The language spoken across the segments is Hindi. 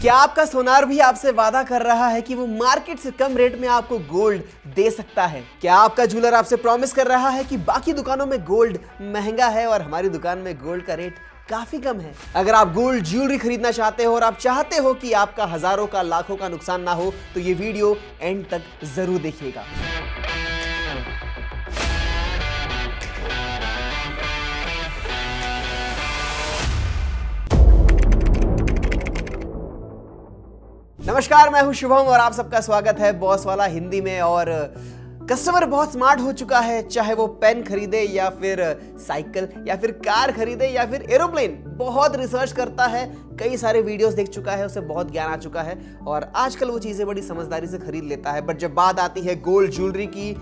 क्या आपका सोनार भी आपसे वादा कर रहा है कि वो मार्केट से कम रेट में आपको गोल्ड दे सकता है? क्या आपका ज्वेलर आपसे प्रॉमिस कर रहा है कि बाकी दुकानों में गोल्ड महंगा है और हमारी दुकान में गोल्ड का रेट काफी कम है? अगर आप गोल्ड ज्वेलरी खरीदना चाहते हो और आप चाहते हो कि आपका हजारों का लाखों का नुकसान ना हो, तो ये वीडियो एंड तक जरूर देखिएगा। नमस्कार, मैं हूं शुभम और आप सबका स्वागत है बॉस वाला हिंदी में। और कस्टमर बहुत स्मार्ट हो चुका है, चाहे वो पेन खरीदे या फिर साइकिल या फिर कार खरीदे या फिर एरोप्लेन, बहुत रिसर्च करता है, कई सारे वीडियोस देख चुका है, उसे बहुत ज्ञान आ चुका है और आजकल वो चीजें बड़ी समझदारी से खरीद लेता है। बट जब बात आती है गोल्ड ज्वेलरी की,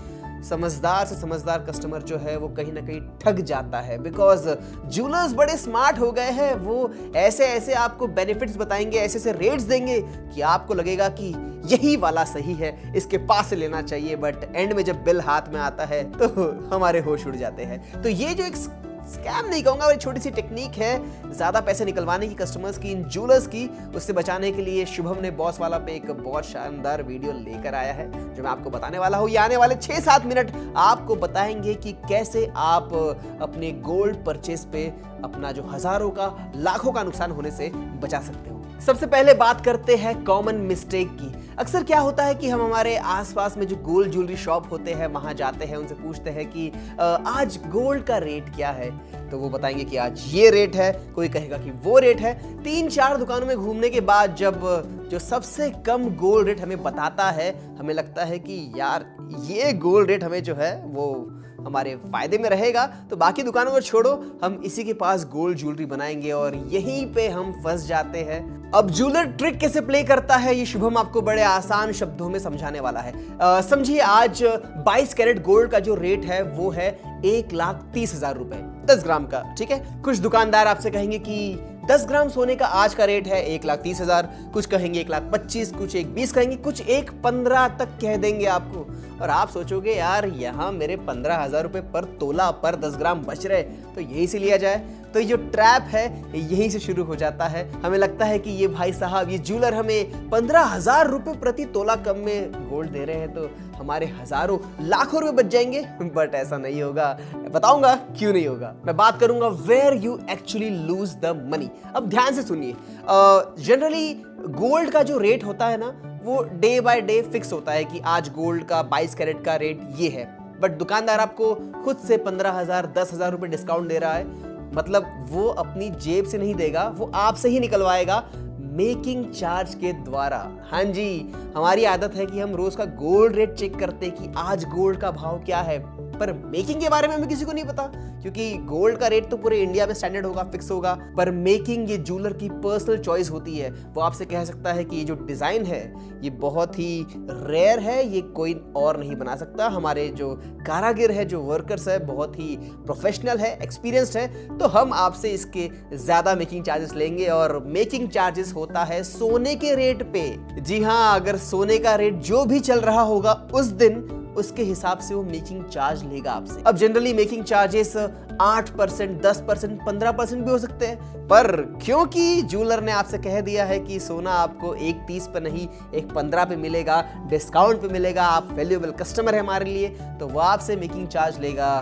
समझदार से समझदार कस्टमर जो है वो कहीं ना कहीं ठग जाता है। बिकॉज ज्वेलर्स बड़े स्मार्ट हो गए हैं, वो ऐसे ऐसे आपको बेनिफिट्स बताएंगे, ऐसे ऐसे रेट्स देंगे कि आपको लगेगा कि यही वाला सही है, इसके पास से लेना चाहिए। बट एंड में जब बिल हाथ में आता है तो हमारे होश उड़ जाते हैं। तो ये जो एक स्कैम नहीं कहूंगा, वो छोटी सी टेक्निक है ज्यादा पैसे निकलवाने की कस्टमर्स की, इन ज्वेलर्स की, उससे बचाने के लिए शुभम ने बॉस वाला पे एक बहुत शानदार वीडियो लेकर आया है जो मैं आपको बताने वाला हूं। ये आने वाले 6-7 मिनट आपको बताएंगे कि कैसे आप अपने गोल्ड परचेस पे अपना जो हजारों का लाखों का नुकसान होने से बचा सकते हो। सबसे पहले बात करते हैं कॉमन मिस्टेक की। अक्सर क्या होता है कि हम हमारे आसपास में जो गोल्ड ज्वेलरी शॉप होते हैं वहां जाते हैं, उनसे पूछते हैं कि आज गोल्ड का रेट क्या है, तो वो बताएंगे कि आज ये रेट है, कोई कहेगा कि वो रेट है। 3-4 दुकानों में घूमने के बाद जब जो सबसे कम गोल्ड रेट हमें बताता है, हमें लगता है कि यार ये गोल्ड रेट हमें जो है वो हमारे फायदे में रहेगा, तो बाकी दुकानों को छोड़ो, हम इसी के पास गोल्ड ज्वेलरी बनाएंगे और यहीं पे हम फंस जाते हैं। अब ज्वेलर ट्रिक कैसे प्ले करता है ये शुभम आपको बड़े आसान शब्दों में समझाने वाला है। समझिए, आज 22 कैरेट गोल्ड का जो रेट है वो है 1,30,000 रुपए 10 ग्राम का, ठीक है। कुछ दुकानदार आपसे कहेंगे कि 10 ग्राम सोने का आज का रेट है 1,30,000, कुछ कहेंगे 1,25,000, कुछ 1,20,000 कहेंगे, कुछ 1,15,000 तक कह देंगे आपको। और आप सोचोगे यार यहाँ मेरे 15,000 रुपए पर तोला पर 10 ग्राम बच रहे, तो यही से लिया जाए। तो ये जो ट्रैप है यहीं से शुरू हो जाता है। हमें लगता है कि ये भाई साहब, ये ज्वेलर हमें 15,000 रुपए प्रति तोला कम में गोल्ड दे रहे हैं, तो हमारे हजारों लाखों रुपए बच जाएंगे। बट ऐसा नहीं होगा, बताऊंगा क्यों नहीं होगा। मैं बात करूंगा where you actually lose the money. अब ध्यान से सुनिए, जनरली गोल्ड का जो रेट होता है ना, वो डे बाय डे फिक्स होता है कि आज गोल्ड का 22 कैरेट का रेट ये है। बट दुकानदार आपको खुद से 15,000 10,000 रुपए डिस्काउंट दे रहा है, मतलब वो अपनी जेब से नहीं देगा, वो आपसे ही निकलवाएगा मेकिंग चार्ज के द्वारा। हाँ जी, हमारी आदत है कि हम रोज का गोल्ड रेट चेक करते हैं कि आज गोल्ड का भाव क्या है, पर मेकिंग के बारे में हमें किसी को नहीं पता, क्योंकि गोल्ड का रेट तो पूरे इंडिया में स्टैंडर्ड होगा, फिक्स होगा। पर मेकिंग ये ज्वेलर की पर्सनल चॉइस होती है। वो आपसे कह सकता है कि ये जो डिजाइन है ये बहुत ही रेयर है, ये कोई और नहीं बना सकता, हमारे जो कारागिर है, जो वर्कर्स है, बहुत ही प्रोफेशनल है, एक्सपीरियंस्ड है, तो हम आपसे इसके ज्यादा मेकिंग चार्जेस लेंगे। और मेकिंग चार्जेस होता है सोने के रेट पे। जी हाँ, अगर सोने का रेट जो भी चल रहा होगा उस दिन, उसके हिसाब से वो मेकिंग चार्ज लेगा आपसे। अब जनरली मेकिंग चार्जेस 8%, 10%, 15% भी हो सकते हैं, पर क्योंकि ज्वेलर ने आपसे कह दिया है कि सोना आपको 1,30 पे नहीं 1,15 पे मिलेगा, डिस्काउंट पे मिलेगा, आप वैल्यूएबल कस्टमर है हमारे लिए, तो वो आपसे मेकिंग चार्ज लेगा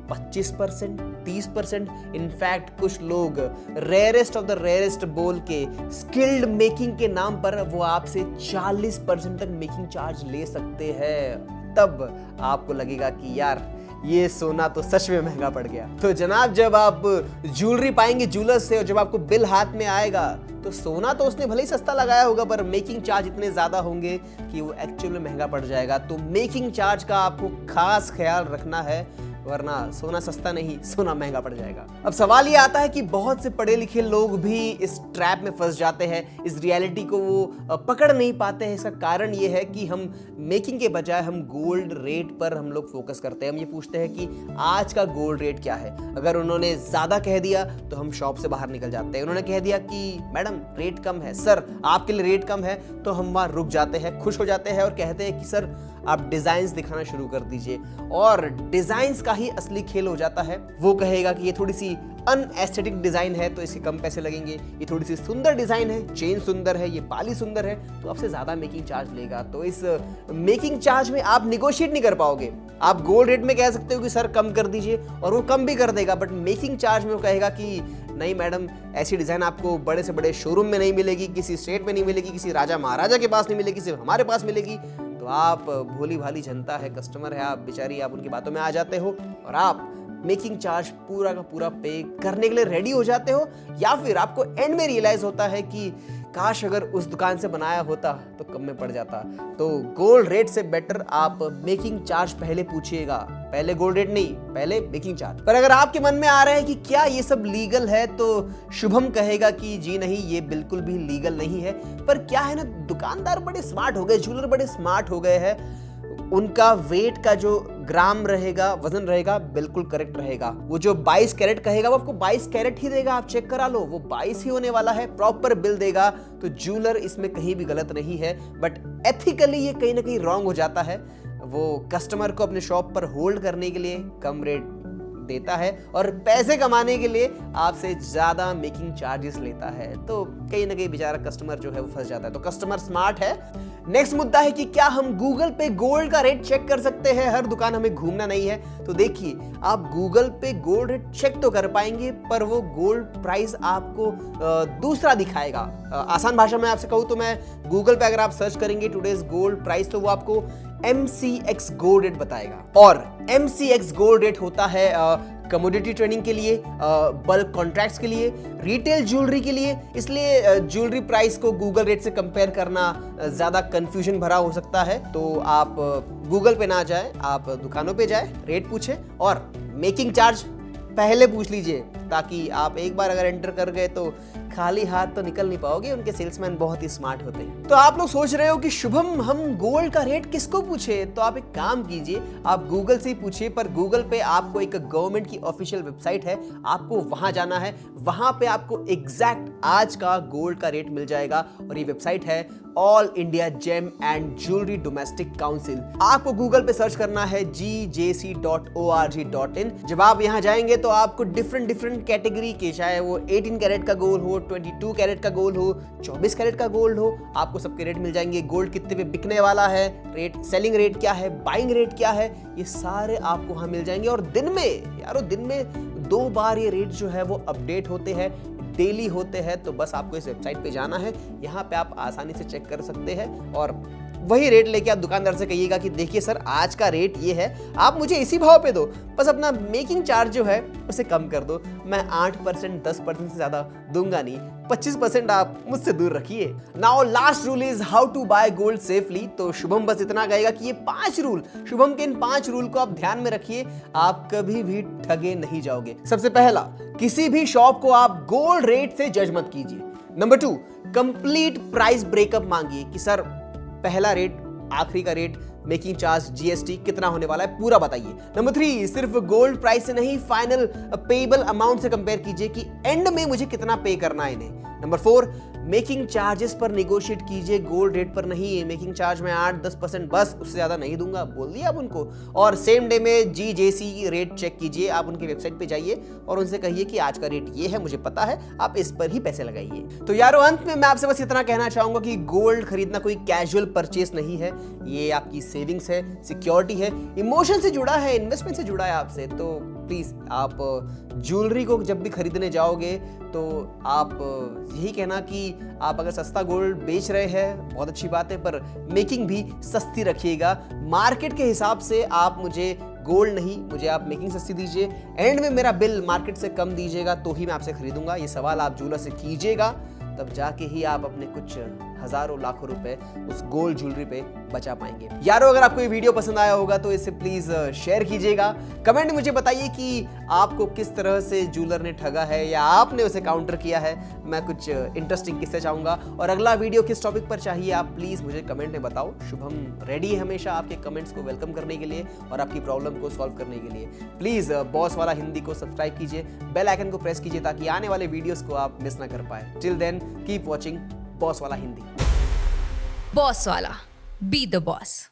25%, 30%। इनफैक्ट कुछ लोग रेयरेस्ट ऑफ द रेयरेस्ट बोल के स्किल्ड मेकिंग के नाम पर वो आपसे 40% तक मेकिंग चार्ज ले सकते हैं। तब आपको लगेगा कि यार ये सोना तो सच में महंगा पड़ गया। तो जनाब, जब आप ज्वेलरी पाएंगे ज्वेलर से और जब आपको बिल हाथ में आएगा, तो सोना तो उसने भले ही सस्ता लगाया होगा, पर मेकिंग चार्ज इतने ज्यादा होंगे कि वो एक्चुअली में महंगा पड़ जाएगा। तो मेकिंग चार्ज का आपको खास ख्याल रखना है, वरना सोना सस्ता नहीं, सोना महंगा पड़ जाएगा। अब सवाल ये आता है कि बहुत से पढ़े लिखे लोग भी इस ट्रैप में फंस जाते हैं, इस रियलिटी को वो पकड़ नहीं पाते हैं। इसका कारण ये है कि हम मेकिंग के बजाय हम गोल्ड रेट पर हम लोग फोकस करते हैं। हम ये पूछते हैं कि आज का गोल्ड रेट क्या है। अगर उन्होंने ज्यादा कह दिया तो हम शॉप से बाहर निकल जाते हैं। उन्होंने कह दिया कि मैडम रेट कम है, सर आपके लिए रेट कम है, तो हम वहां रुक जाते हैं, खुश हो जाते हैं और कहते हैं कि सर आप डिजाइन्स दिखाना शुरू कर दीजिए और डिजाइन्स का ही असली खेल हो जाता है। वो कहेगा कि ये थोड़ी सी अनएस्थेटिक डिजाइन है तो इसके कम पैसे लगेंगे, ये थोड़ी सी सुंदर डिजाइन है, चेन सुंदर है, ये बाली सुंदर है, तो आपसे ज्यादा मेकिंग चार्ज लेगा। तो इस मेकिंग चार्ज में आप निगोशिएट नहीं कर पाओगे। आप गोल्ड रेट में कह सकते हो कि सर कम कर दीजिए और वो कम भी कर देगा, बट मेकिंग चार्ज में वो कहेगा कि नहीं मैडम, ऐसी डिजाइन आपको बड़े से बड़े शोरूम में नहीं मिलेगी, किसी स्टेट में नहीं मिलेगी, किसी राजा महाराजा के पास नहीं मिलेगी, सिर्फ हमारे पास मिलेगी। तो आप भोली भाली जनता है, कस्टमर है, आप बेचारी, आप उनकी बातों में आ जाते हो और आप मेकिंग चार्ज पूरा का पूरा पे करने के लिए रेडी हो जाते हो। या फिर आपको एंड में रियलाइज होता है कि काश अगर उस दुकान से बनाया होता तो कम में पड़ जाता। तो गोल्ड रेट से बेटर आप मेकिंग चार्ज पहले पूछिएगा, पहले गोल्ड रेट नहीं, पहले मेकिंग चार्ज। पर अगर आपके मन में आ रहा है कि क्या ये सब लीगल है, तो शुभम कहेगा कि जी नहीं, ये बिल्कुल भी लीगल नहीं है। पर क्या है ना, दुकानदार बड़े स्मार्ट हो गए, ज्वेलर बड़े स्मार्ट हो गए हैं, उनका वेट का जो ग्राम रहेगा, वजन रहेगा, बिल्कुल करेक्ट रहेगा। वो जो 22 कैरेट कहेगा वो आपको 22 कैरेट ही देगा, आप चेक करा लो, वो 22 ही होने वाला है, प्रॉपर बिल देगा। तो ज्वेलर इसमें कहीं भी गलत नहीं है, बट एथिकली ये कहीं ना कहीं रॉन्ग हो जाता है। वो कस्टमर को अपने शॉप पर होल्ड करने के लिए कम रेट देता है और पैसे कमाने के लिए आपसे ज्यादा मेकिंग चार्जेस लेता है। तो कहीं ना कहीं बेचारा कस्टमर जो है वो फंस जाता है। तो कस्टमर स्मार्ट है। नेक्स्ट मुद्दा है कि क्या हम गूगल पे गोल्ड का रेट चेक कर सकते हैं? हर दुकान हमें घूमना नहीं है। तो देखिए, आप गूगल पे गोल्ड रेट चेक तो कर पाएंगे, पर वो गोल्ड प्राइस आपको दूसरा दिखाएगा। आसान भाषा में आपसे कहूँ तो मैं गूगल पे अगर आप सर्च करेंगे टुडेज गोल्ड प्राइस, तो वो आपको MCX गोल्ड रेट बताएगा। और MCX गोल्ड रेट होता है कमोडिटी ट्रेडिंग के लिए, बल्क कॉन्ट्रैक्ट्स के लिए, रिटेल ज्वेलरी के लिए। इसलिए ज्वेलरी प्राइस को गूगल रेट से कंपेयर करना ज्यादा कंफ्यूजन भरा हो सकता है। तो आप गूगल पे ना जाए, आप दुकानों पे जाए, रेट पूछे और मेकिंग चार्ज पहले पूछ लीजिए, ताकि आप एक बार अगर एंटर कर गए तो खाली हाथ तो निकल नहीं पाओगे। उनके सेल्समैन बहुत ही स्मार्ट होते हैं। तो आप लोग सोच रहे हो कि शुभम, हम गोल्ड का रेट किसको पूछे? तो आप एक काम कीजिए, आप गूगल से ही पूछिए। पर गूगल पे आपको एक गवर्नमेंट की ऑफिशियल वेबसाइट है, आपको वहां जाना है। वहां पे आपको एग्जैक्ट आज का गोल्ड का रेट मिल जाएगा और ये वेबसाइट है all India gem and jewellery domestic council. आपको गूगल पे सर्च करना है gjc.org.in। जब आप यहाँ जाएंगे तो आपको डिफरेंट कैटेगरी के, चाहे वो 18 कैरेट का गोल्ड हो, 22 कैरेट का गोल्ड हो, 24 कैरेट का गोल्ड हो, आपको सबके रेट मिल जाएंगे। गोल्ड कितने पे बिकने वाला है, रेट, सेलिंग रेट क्या है, बाइंग रेट क्या है, ये सारे आपको वहां मिल जाएंगे। और दिन में 2 बार ये रेट जो है वो अपडेट होते हैं, डेली होते हैं। तो बस आपको इस वेबसाइट पे जाना है, यहाँ पे आप आसानी से चेक कर सकते हैं और वही रेट लेके आप दुकानदार से कहिएगा कि देखिए सर, आज का रेट ये है, आप मुझे इसी भाव पे दो, बस अपना मेकिंग चार्ज जो है उसे कम कर दो। मैं 8% 10% से ज्यादा दूंगा नहीं, 25% आप मुझसे दूर रखिए। Now last rule is how to buy gold safely. तो शुभम बस इतना कहेगा कि ये 5 रूल, शुभम के इन 5 रूल को आप ध्यान में रखिए, आप कभी भी ठगे नहीं जाओगे। सबसे पहला, किसी भी शॉप को आप गोल्ड रेट से जज मत कीजिए। नंबर 2, कंप्लीट प्राइस ब्रेकअप मांगिए कि सर पहला रेट, आखिरी का रेट, मेकिंग चार्ज, GST कितना होने वाला है, पूरा बताइए। नंबर 3, सिर्फ गोल्ड प्राइस से नहीं, फाइनल पेएबल अमाउंट से कंपेयर कीजिए कि एंड में मुझे कितना पे करना है इन्हें। नंबर 4, मेकिंग चार्जेस पर निगोशिएट कीजिए, गोल्ड रेट पर नहीं। मेकिंग चार्ज में 8-10% बस, उससे ज्यादा नहीं दूंगा, बोल दिया आप उनको। और सेम डे में GJC रेट चेक कीजिए, आप उनकी वेबसाइट पे जाइए और उनसे कहिए कि आज का रेट ये है, मुझे पता है, आप इस पर ही पैसे लगाइए। तो यारो, अंत में मैं आपसे बस इतना कहना चाहूंगा कि गोल्ड खरीदना कोई कैजुअल परचेस नहीं है, ये आपकी सेविंग्स है, सिक्योरिटी है, इमोशन से जुड़ा है, इन्वेस्टमेंट से जुड़ा है आपसे। तो प्लीज आप ज्वेलरी को जब भी खरीदने जाओगे तो आप यही कहना कि आप अगर सस्ता गोल्ड बेच रहे हैं, बहुत अच्छी बात है, पर मेकिंग भी सस्ती रखिएगा। मार्केट के हिसाब से आप मुझे गोल्ड नहीं, मुझे आप मेकिंग सस्ती दीजिए, एंड में मेरा बिल मार्केट से कम दीजिएगा तो ही मैं आपसे खरीदूंगा। ये सवाल आप ज्वेलर से कीजिएगा, तब जाके ही आप अपने कुछ हजारों लाखों रुपए उस गोल्ड ज्वेलरी पे बचा पाएंगे। यारो, अगर आपको ये वीडियो पसंद आया होगा तो इसे प्लीज शेयर कीजिएगा। कमेंट में मुझे बताइए कि आपको किस तरह से ज्वेलर ने ठगा है या आपने उसे काउंटर किया है। मैं कुछ इंटरेस्टिंग किस्से चाहूंगा। और अगला वीडियो किस टॉपिक पर चाहिए, आप प्लीज मुझे कमेंट में बताओ। शुभम रेडी है हमेशा आपके कमेंट्स को वेलकम करने के लिए और आपकी प्रॉब्लम को सॉल्व करने के लिए। प्लीज बॉस वाला हिंदी को सब्सक्राइब कीजिए, बेल आइकन को प्रेस कीजिए ताकि आने वाले वीडियोस को आप मिस ना कर पाए। Till then, keep watching boss वाला हिंदी। बॉस वाला, बी द बॉस।